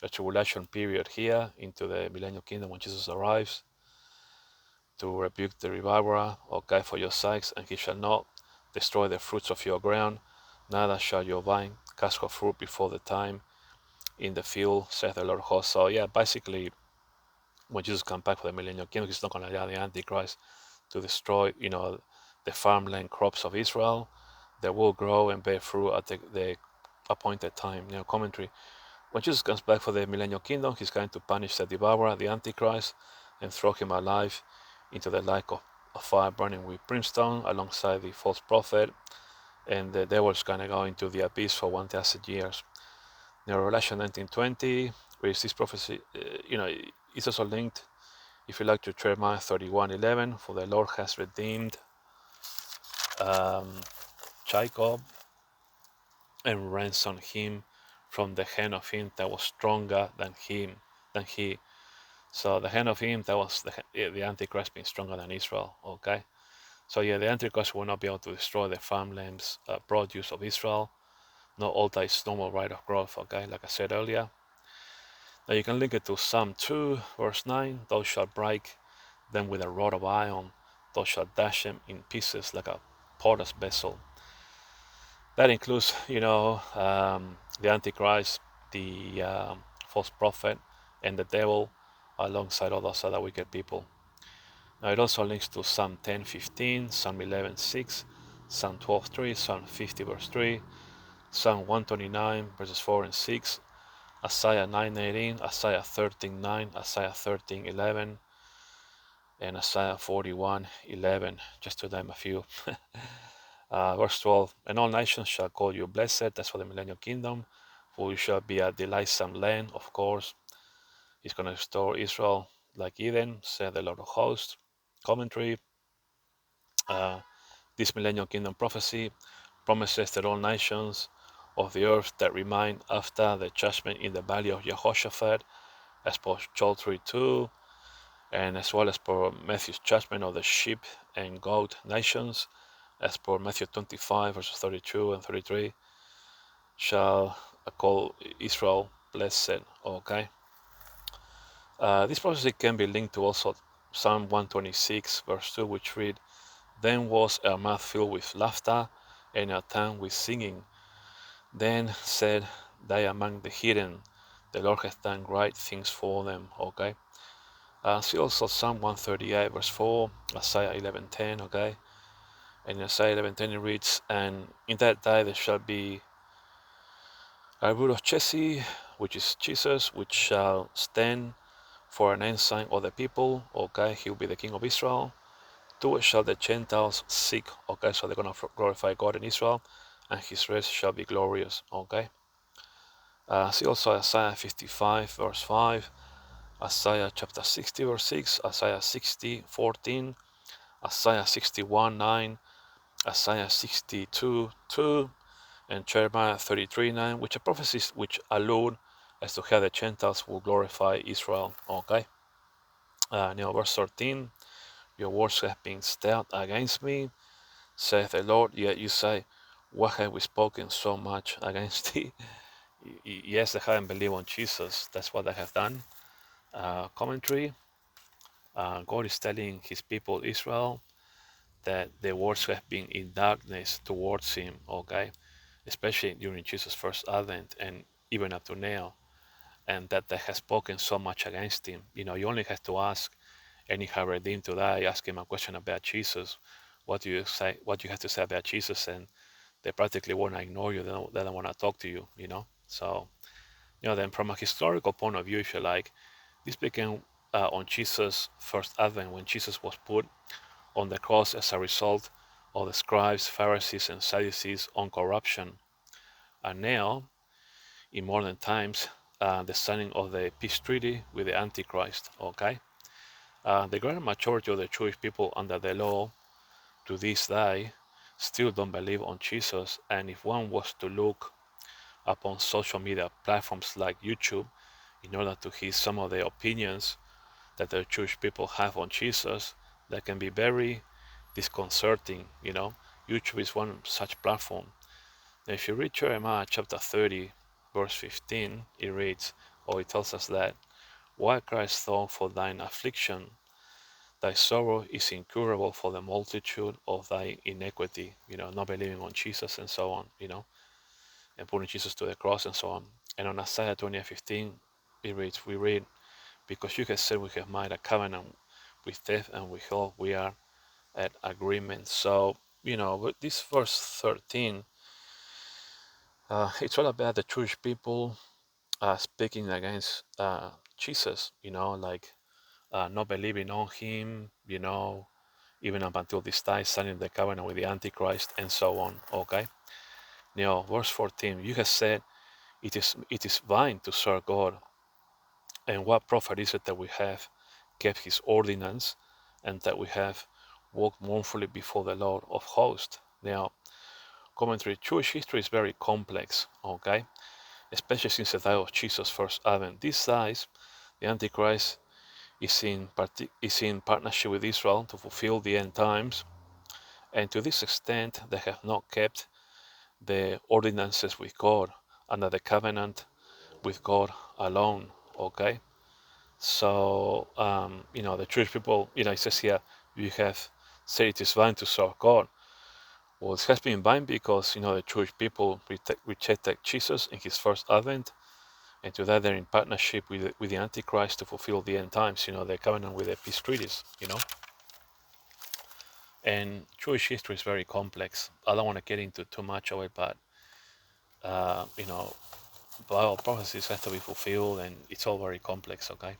A: the tribulation period here into the millennial kingdom when Jesus arrives to rebuke the devourer, okay, for your sakes, and he shall not destroy the fruits of your ground, neither shall your vine cast her fruit before the time in the field, saith the Lord of hosts. So yeah, basically, when Jesus comes back for the millennial kingdom, he's not going to allow the Antichrist to destroy, the farmland crops of Israel. They will grow and bear fruit at the appointed time. Commentary. When Jesus comes back for the millennial kingdom, he's going to punish the devourer, the Antichrist, and throw him alive into the lake of fire burning with brimstone alongside the false prophet, and the devil is going to go into the abyss for 1,000 years. Now, Revelation 19:20, where is this prophecy? It's also linked, if you like, to Jeremiah 31:11, for the Lord has redeemed Jacob and ransomed him from the hand of him that was stronger than he. So the hand of him that was the Antichrist being stronger than Israel. Okay. So yeah, the Antichrist will not be able to destroy the farmlands produce of Israel, not alter its normal rate of growth. Okay, like I said earlier. Now you can link it to Psalm 2, verse 9. Thou shalt break them with a rod of iron. Thou shalt dash them in pieces like a potter's vessel. That includes, the Antichrist, the false prophet, and the devil, alongside all those other wicked people. Now it also links to Psalm 10:15, Psalm 11:6, Psalm 12:3, Psalm 50 verse 3, Psalm 129 verses 4 and 6, Isaiah 9:18, Isaiah 13:9, Isaiah 13:11, and Isaiah 41:11, just to name a few. Verse 12, and all nations shall call you blessed, that's for the millennial kingdom, for you shall be a delightsome land, of course. He's going to restore Israel like Eden, said the Lord of hosts. Commentary, this millennial kingdom prophecy promises that all nations of the earth that remain after the judgment in the valley of Jehoshaphat, as per Joel 3:2, and as well as per Matthew's judgment of the sheep and goat nations, as per Matthew 25 verses 32 and 33, shall call Israel blessed. Okay. This prophecy can be linked to also Psalm 126 verse 2, which read, then was our mouth filled with laughter and our tongue with singing. Then said they among the hidden, the Lord hath done great things for them. Okay. See also Psalm 138 verse 4, Isaiah 11:10. Okay. And in Isaiah 11:10 it reads, and in that day there shall be a root of Jesse, which is Jesus, which shall stand for an ensign of the people. Okay. He will be the king of Israel. To it shall the Gentiles seek. Okay. So they're going to glorify God in Israel, and his rest shall be glorious. Okay. See also Isaiah 55, verse 5, Isaiah chapter 60, verse 6, Isaiah 60, 14, Isaiah 61, 9, Isaiah 62, 2, and Jeremiah 33, 9, which are prophecies which allude as to how the Gentiles will glorify Israel. Okay? Now, verse 13, your words have been stout against me, saith the Lord, yet you say, what have we spoken so much against thee? Yes, they haven't believed on Jesus. That's what they have done. Commentary. God is telling his people Israel that their words have been in darkness towards him, okay? Especially during Jesus' first advent and even up to now, and that they have spoken so much against him. You only have to ask any Haredim today, ask him a question about Jesus. What do you say? What do you have to say about Jesus? And they practically want to ignore you. They don't want to talk to you. So, then from a historical point of view, if you like, this began on Jesus' first advent when Jesus was put on the cross as a result of the scribes, Pharisees, and Sadducees' own corruption. And now, in modern times, the signing of the peace treaty with the Antichrist. Okay, the great majority of the Jewish people under the law to this day still don't believe on Jesus. And if one was to look upon social media platforms like YouTube in order to hear some of the opinions that the Jewish people have on Jesus, that can be very disconcerting. YouTube is one such platform. Now, if you read Jeremiah chapter 30, verse 15, it reads, or it tells us that, why criest thou for thine affliction? Thy sorrow is incurable for the multitude of thy iniquity, not believing on Jesus and so on, and putting Jesus to the cross and so on. And on Isaiah 20:15, we read, because you have said we have made a covenant with death and with hell, we are at agreement. So, with this verse 13, it's all about the Jewish people speaking against Jesus, like not believing on him, even up until this time, signing the covenant with the Antichrist and so on. Okay. Now, verse 14, you have said it is vain to serve God, and what profit is it that we have kept his ordinance and that we have walked mournfully before the Lord of hosts? Now, commentary, Jewish history is very complex, okay? Especially since the day of Jesus' first advent. These days, the Antichrist is in partnership with Israel to fulfill the end times, and to this extent, they have not kept the ordinances with God under the covenant with God alone. Okay, so the Jewish people, it says here, you have said it is vain to serve God. Well, it has been vain because the Jewish people rejected Jesus in his first advent, and today they're in partnership with the Antichrist to fulfill the end times. The covenant with the peace treaties. And Jewish history is very complex. I don't want to get into too much of it, but uh, you know, Bible prophecies have to be fulfilled, and it's all very complex. Okay,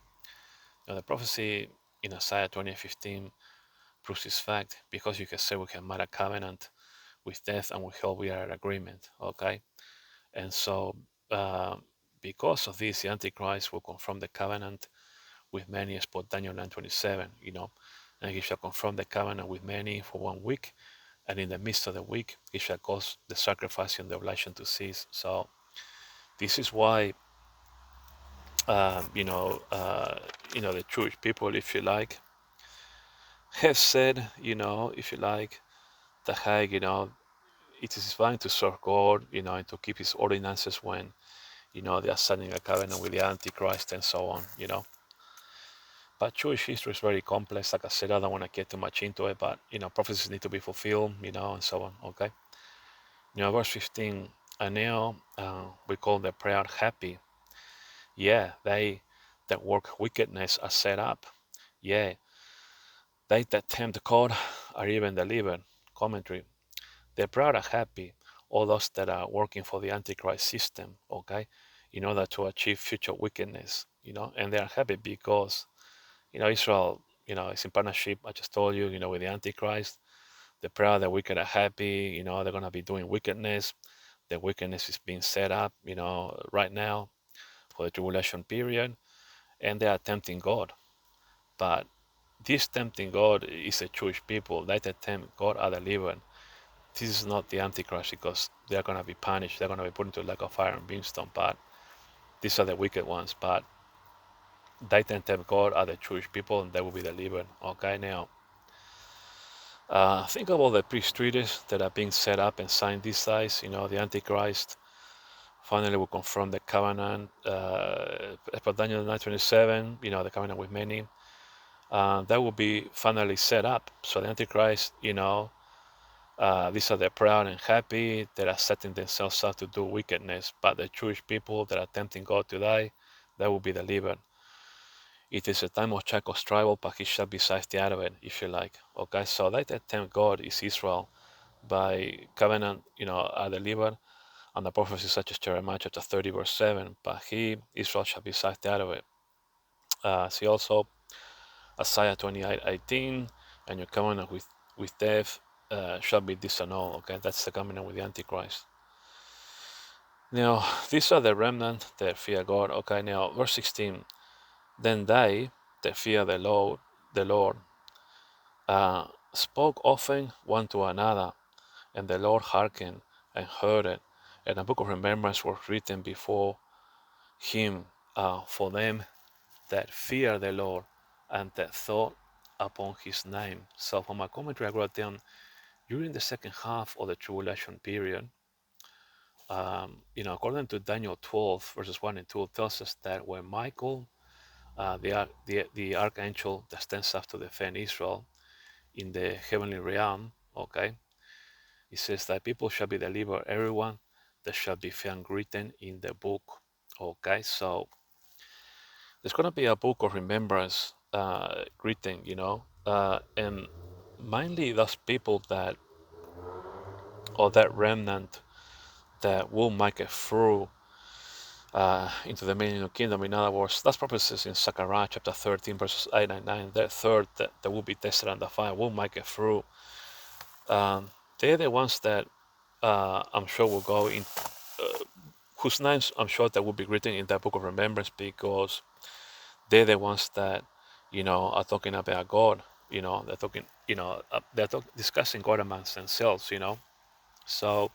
A: now the prophecy in Isaiah 20:15 proves this fact because you can say we have made a covenant with death and with hell we are in agreement. Okay, and so uh, because of this, the Antichrist will confirm the covenant with many, as per Daniel 9:27. And he shall confirm the covenant with many for 1 week, and in the midst of the week he shall cause the sacrifice and the oblation to cease. So this is why the Jewish people, if you like, have said, if you like, that hey, it is fine to serve God, and to keep his ordinances when, they are signing a covenant with the Antichrist and so on. But Jewish history is very complex. Like I said, I don't want to get too much into it, but, prophecies need to be fulfilled, and so on. Okay. Verse 15, and now we call the proud happy. Yeah, they that work wickedness are set up. Yeah, they that tempt God are even delivered. Commentary. The proud are happy, all those that are working for the Antichrist system, okay, in order to achieve future wickedness, and they are happy because, Israel, is in partnership, I just told you, with the Antichrist. The proud, the wicked are happy, they're going to be doing wickedness. the wickedness is being set up, right now for the tribulation period, and they are tempting God. But this tempting God is the Jewish people. They tempt God are delivered. This is not the Antichrist because they are going to be punished. They're going to be put into the lake of fire and brimstone. But these are the wicked ones. But they tempt God are the Jewish people, and they will be delivered. Okay, now think of all the priest treaties that are being set up and signed these days. The Antichrist finally will confront the covenant. For Daniel 9:27, the covenant with many. That will be finally set up. So the Antichrist, these are the proud and happy that are setting themselves up to do wickedness. But the Jewish people that are tempting God today, they will be delivered. It is a time of Jacob's trouble, but he shall be saved out of it, if you like. Okay, so that tempt God is Israel by covenant, are delivered, and the prophecy such as Jeremiah chapter 30, verse 7. But he, Israel, shall be saved out of it. See also Isaiah 28:18, and your covenant with death shall be disannulled. Okay, that's the covenant with the Antichrist. Now, these are the remnant that fear God. Okay, now verse 16. Then they that fear the Lord, spoke often one to another, and the Lord hearkened and heard it. And a book of remembrance was written before him for them that fear the Lord and that thought upon his name. So for my commentary, I wrote down during the second half of the tribulation period, according to Daniel 12, verses 1 and 2, tells us that when Michael, the archangel that stands up to defend Israel in the heavenly realm, okay, it says that people shall be delivered, everyone that shall be found written in the book. Okay, so there's going to be a book of remembrance written, and mainly those people or that remnant that will make it through into the millennial kingdom. In other words, that's prophecies in Zechariah chapter 13, verses 8 and 9. That third that will be tested under fire will make it through. They're the ones that I'm sure will go in, whose names I'm sure that will be written in that book of remembrance because they're the ones that, are talking about God. They're talking, discussing God amongst themselves, So,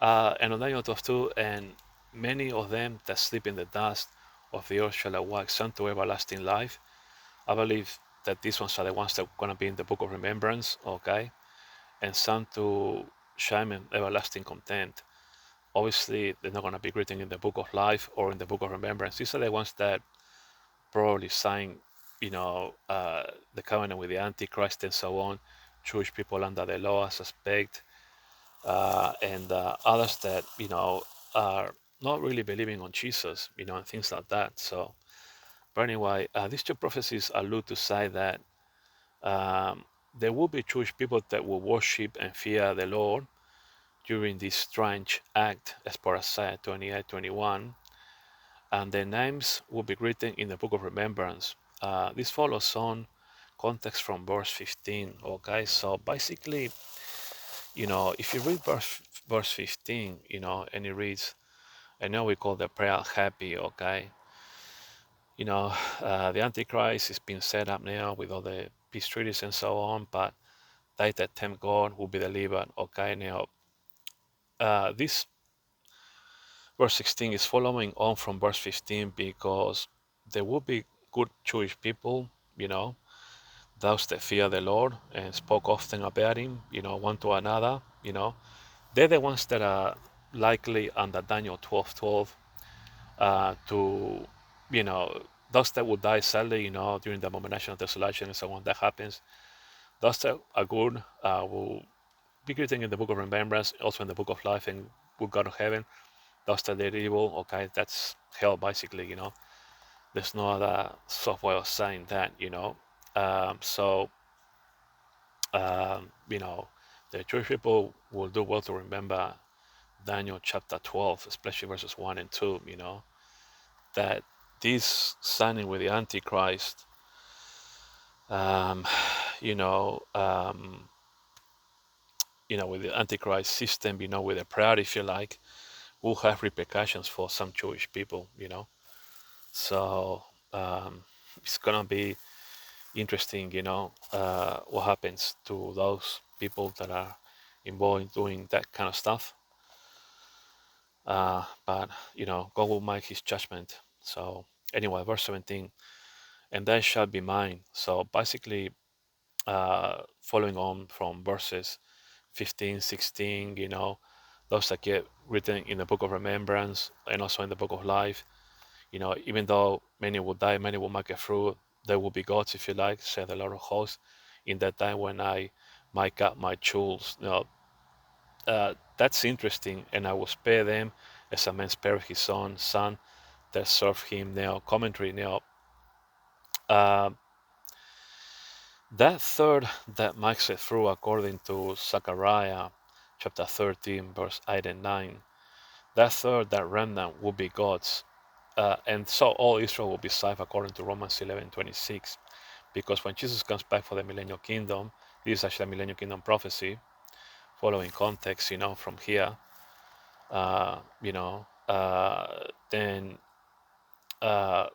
A: and on Daniel 12:2, and many of them that sleep in the dust of the earth shall awake, some to everlasting life. I believe that these ones are the ones that are going to be in the book of remembrance, okay? And some to shame and everlasting content. Obviously, they're not going to be written in the book of life or in the book of remembrance. These are the ones that probably sign, the covenant with the Antichrist and so on. Jewish people under the law, I suspect, and others that are not really believing on Jesus, and things like that. So, but anyway, these two prophecies allude to say that there will be Jewish people that will worship and fear the Lord during this strange act, as per Isaiah 28:21, and their names will be written in the book of remembrance. This follows on context from verse 15. Okay, so basically, if you read verse 15, and it reads, I know we call the prayer happy, okay? The Antichrist is being set up now with all the peace treaties and so on, but they that tempt God will be delivered, okay? Now, this verse 16 is following on from verse 15 because there will be good Jewish people, those that fear the Lord and spoke often about Him, one to another, they're the ones that are likely under Daniel 12:12 to, those that will die sadly, during the abomination of desolation and so on, that happens. Those that are good will be written in the book of remembrance, also in the book of life, and will go to heaven. Those that are evil, okay, that's hell basically, There's no other soft way of saying that, So, the Jewish people will do well to remember Daniel chapter 12, especially verses 1 and 2, that this signing with the Antichrist, um, you know, um, with the Antichrist system, with the prayer, if you like, will have repercussions for some Jewish people. So it's gonna be interesting, what happens to those people that are involved in doing that kind of stuff. But God will make His judgment. So anyway, verse 17, and that shall be mine. So basically, following on from verses 15, 16, those that get written in the book of remembrance and also in the book of life, even though many will die, many will make it through, they will be gods, if you like, said the Lord of hosts, in that time when I make up my jewels. That's interesting, and I will spare them as a man spares his own son that serve him. Now, commentary. Now, uh, that third that makes it through, according to Zechariah chapter 13, verse 8 and 9, that third, that remnant, will be God's. And so all Israel will be saved, according to Romans 11:26. Because when Jesus comes back for the millennial kingdom, this is actually a millennial kingdom prophecy, following context, from here, then uh,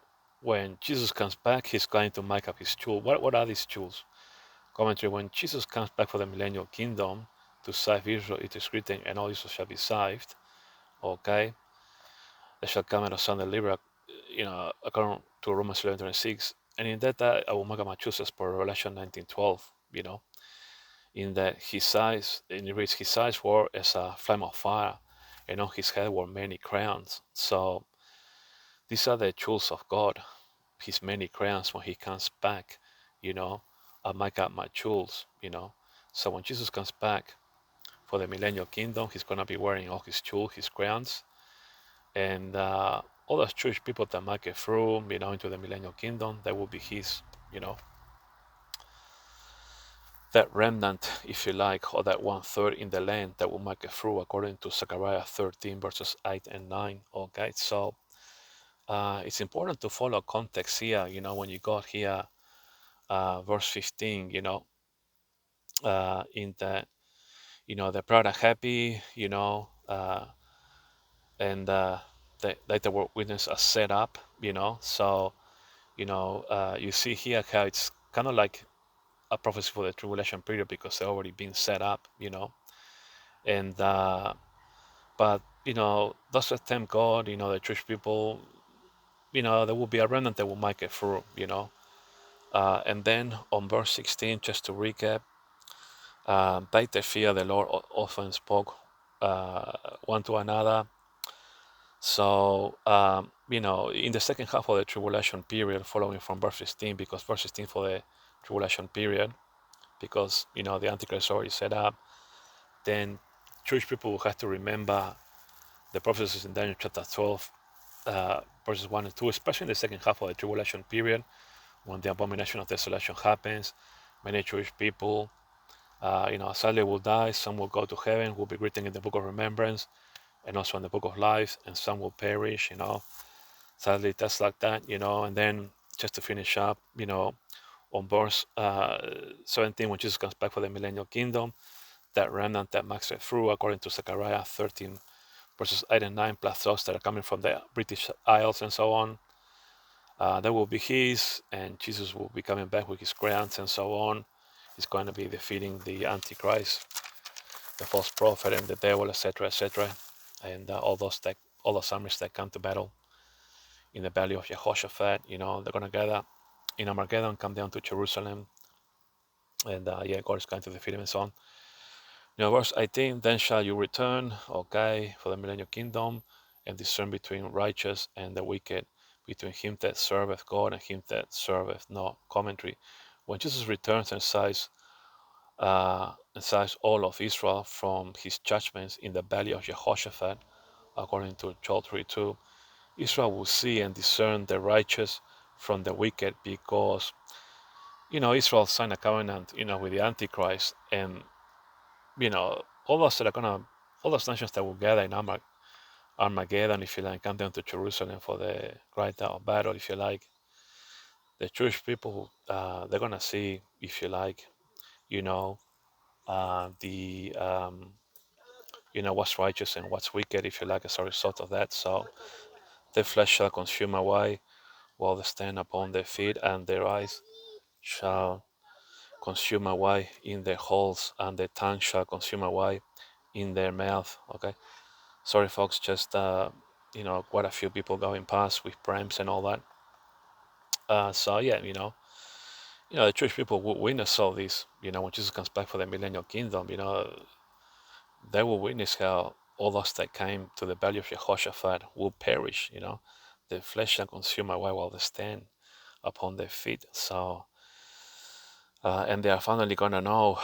A: when Jesus comes back, he's going to make up his jewel. What are these jewels? Commentary: when Jesus comes back for the millennial kingdom to save Israel, it is written, and all Israel shall be saved. Okay, they shall come out of son deliver, according to Romans 11:26. And in that I will make up my jewels per Revelation 19:12. In that his eyes, and it reads, his eyes were as a flame of fire, and on his head were many crowns. So these are the jewels of God, his many crowns when he comes back, I make up my jewels. So when Jesus comes back for the millennial kingdom, he's gonna be wearing all his jewels, his crowns, and all those Jewish people that make it through, into the millennial kingdom, that will be his, that remnant, if you like, or that 1/3 in the land that will make it through, according to Zechariah 13, verses 8 and 9. Okay, so it's important to follow context here, when you got here, verse 15, in that, the proud are happy, and that the word witness are set up, so, you see here how it's kind of like a prophecy for the tribulation period because they're already been set up, and but those that tempt God, the Jewish people, there will be a remnant that will make it through, and then on verse 16, just to recap, they that fear the Lord often spoke one to another. So, in the second half of the tribulation period, following from verse 16, because verse 16 for the tribulation period, because, the Antichrist already set up, then Jewish people will have to remember the prophecies in Daniel chapter 12, verses 1 and 2, especially in the second half of the tribulation period, when the abomination of desolation happens. Many Jewish people, sadly will die. Some will go to heaven, will be written in the book of remembrance, and also in the book of life, and some will perish. Sadly, that's like that. And then just to finish up, on verse 17, when Jesus comes back for the millennial kingdom, that remnant that makes it through, according to Zechariah 13, verses 8 and 9, plus those that are coming from the British Isles and so on, that will be his, and Jesus will be coming back with his crowns and so on. He's going to be defeating the Antichrist, the false prophet, and the devil, etc., etc., and all those armies that come to battle in the valley of Jehoshaphat. They're going to gather in Armageddon, come down to Jerusalem, and God is going to defeat him and so on. Verse 18, then shall you return, okay, for the millennial kingdom, and discern between righteous and the wicked, between him that serveth God and him that serveth not. Commentary: when Jesus returns and saves all of Israel from his judgments in the valley of Jehoshaphat, according to Joel 3:2, Israel will see and discern the righteous from the wicked, because Israel signed a covenant with the Antichrist, and all those that are gonna, all those nations that will gather in Armageddon, if you like, come down to Jerusalem for the great day of battle, if you like. The Jewish people, they're gonna see, if you like, you know, the what's righteous and what's wicked, if you like, as a result of that. So the flesh shall consume away, while they stand upon their feet, and their eyes shall consume away in their holes, and their tongue shall consume away in their mouth. Okay, sorry, folks, just quite a few people going past with prams and all that. So yeah, the Jewish people will witness all this. When Jesus comes back for the millennial kingdom, they will witness how all those that came to the valley of Jehoshaphat will perish. The flesh shall consume away while they stand upon their feet. So, and they are finally gonna know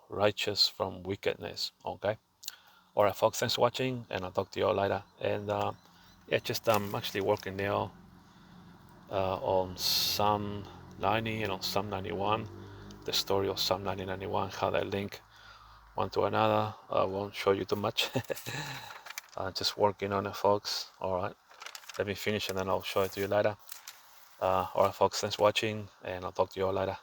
A: righteous from wickedness. Okay. All right, folks. Thanks for watching, and I'll talk to you all later. And yeah, just I'm actually working now on Psalm 90 and on Psalm 91, the story of Psalm 90 91, how they link one to another. I won't show you too much. Just working on it, folks. All right, let me finish and then I'll show it to you later. All right, folks, thanks for watching, and I'll talk to you all later.